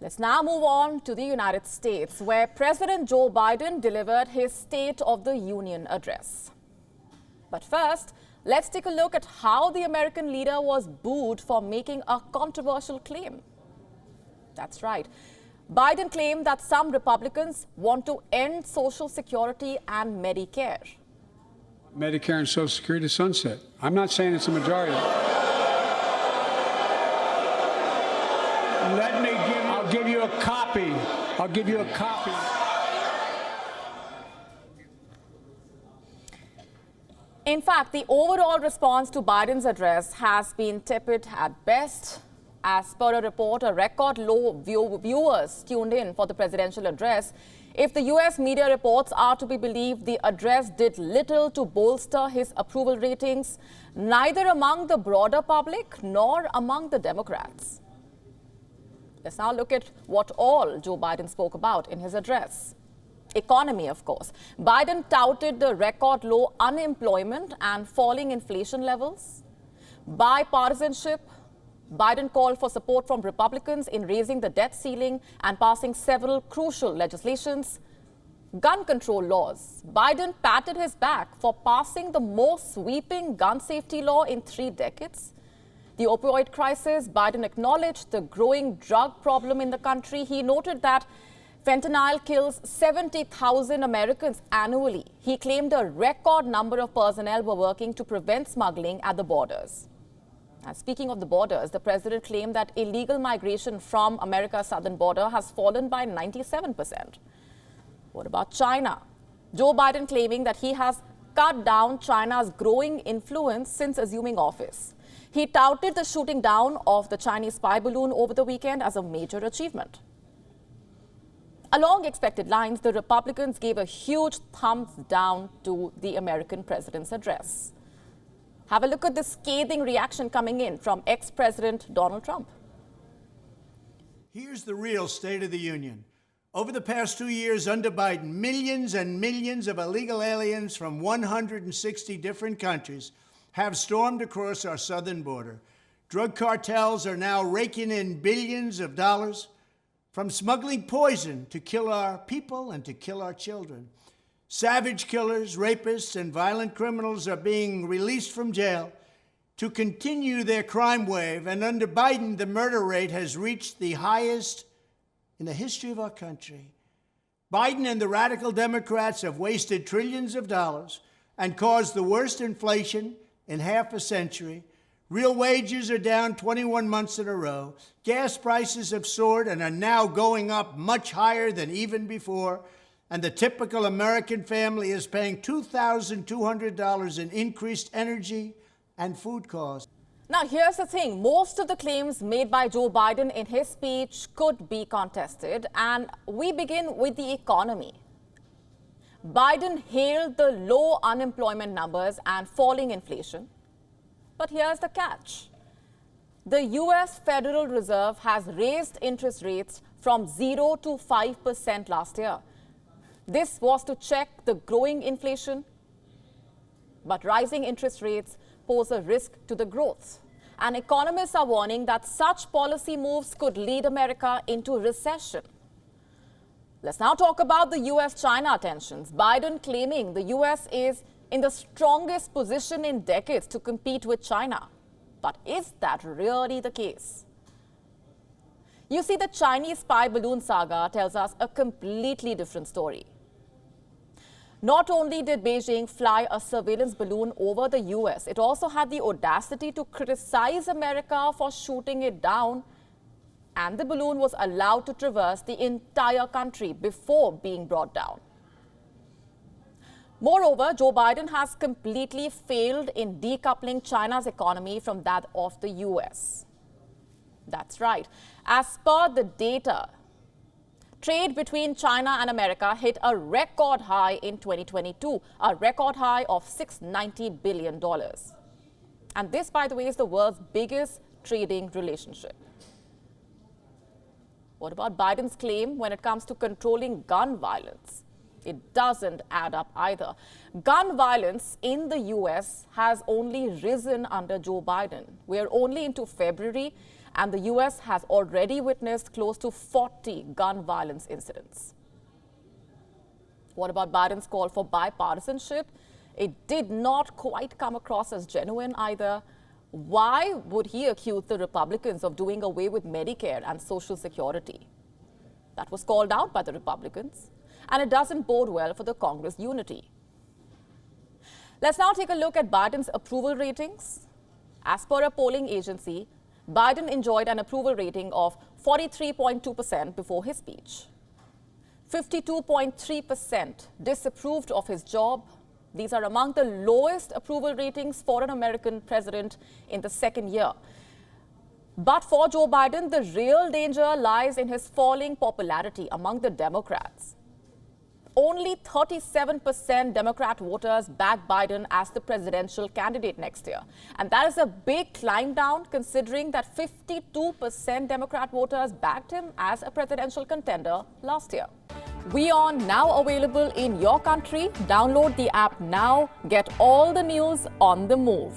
Let's now move on to the United States, where President Joe Biden delivered his State of the Union address. But first, let's take a look at how the American leader was booed for making a controversial claim. That's right. Biden claimed that some Republicans want to end Social Security and Medicare. Medicare and Social Security sunset. I'm not saying it's a majority. I'll give you a copy. I'll give you a copy. In fact, the overall response to Biden's address has been tepid at best. As per a report, a record low viewers tuned in for the presidential address. If the U.S. media reports are to be believed, the address did little to bolster his approval ratings, neither among the broader public nor among the Democrats. Let's now look at what all Joe Biden spoke about in his address. Economy, of course. Biden touted the record low unemployment and falling inflation levels. Bipartisanship. Biden called for support from Republicans in raising the debt ceiling and passing several crucial legislations. Gun control laws. Biden patted his back for passing the most sweeping gun safety law in 3 decades. The opioid crisis. Biden acknowledged the growing drug problem in the country. He noted that fentanyl kills 70,000 Americans annually. He claimed a record number of personnel were working to prevent smuggling at the borders. And speaking of the borders, the president claimed that illegal migration from America's southern border has fallen by 97%. What about China? Joe Biden claiming that he has cut down China's growing influence since assuming office. He touted the shooting down of the Chinese spy balloon over the weekend as a major achievement. Along expected lines, the Republicans gave a huge thumbs down to the American president's address. Have a look at the scathing reaction coming in from ex-President Donald Trump. Here's the real State of the Union. Over the past 2 years under Biden, millions and millions of illegal aliens from 160 different countries have stormed across our southern border. Drug cartels are now raking in billions of dollars from smuggling poison to kill our people and to kill our children. Savage killers, rapists, and violent criminals are being released from jail to continue their crime wave, and under Biden, the murder rate has reached the highest in the history of our country. Biden and the radical Democrats have wasted trillions of dollars and caused the worst inflation in half a century. Real wages are down 21 months in a row. Gas prices have soared and are now going up much higher than even before. And the typical American family is paying $2,200 in increased energy and food costs. Now, here's the thing. Most of the claims made by Joe Biden in his speech could be contested. And we begin with the economy. Biden hailed the low unemployment numbers and falling inflation. But here's the catch. The U.S. Federal Reserve has raised interest rates from 0 to 5% last year. This was to check the growing inflation. But rising interest rates pose a risk to the growth. And economists are warning that such policy moves could lead America into recession. Let's now talk about the U.S.-China tensions. Biden claiming the U.S. is in the strongest position in decades to compete with China. But is that really the case? You see, the Chinese spy balloon saga tells us a completely different story. Not only did Beijing fly a surveillance balloon over the U.S., it also had the audacity to criticize America for shooting it down, and the balloon was allowed to traverse the entire country before being brought down. Moreover, Joe Biden has completely failed in decoupling China's economy from that of the U.S. That's right. As per the data, trade between China and America hit a record high in 2022, a record high of $690 billion. And this, by the way, is the world's biggest trading relationship. What about Biden's claim when it comes to controlling gun violence? It doesn't add up either. Gun violence in the U.S. has only risen under Joe Biden. We are only into February, and the US has already witnessed close to 40 gun violence incidents. What about Biden's call for bipartisanship? It did not quite come across as genuine either. Why would he accuse the Republicans of doing away with Medicare and Social Security? That was called out by the Republicans, and it doesn't bode well for the Congress unity. Let's now take a look at Biden's approval ratings. As per a polling agency, Biden enjoyed an approval rating of 43.2% before his speech. 52.3% disapproved of his job. These are among the lowest approval ratings for an American president in the second year. But for Joe Biden, the real danger lies in his falling popularity among the Democrats. Only 37% Democrat voters back Biden as the presidential candidate next year. And that is a big climb down considering that 52% Democrat voters backed him as a presidential contender last year. WION now available in your country. Download the app now. Get all the news on the move.